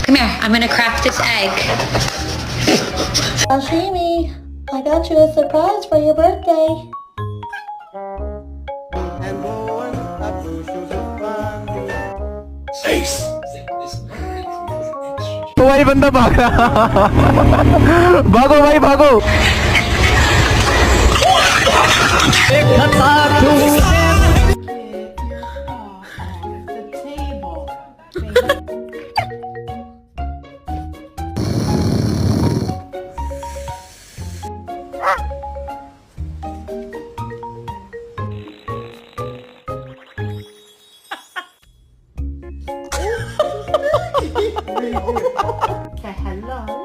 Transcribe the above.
Come here, I'm gonna crack this egg. Sashimi, I got you a surprise for your birthday. तो भाई बंदा भाग रहा भागो भाई भागो Okay, hello.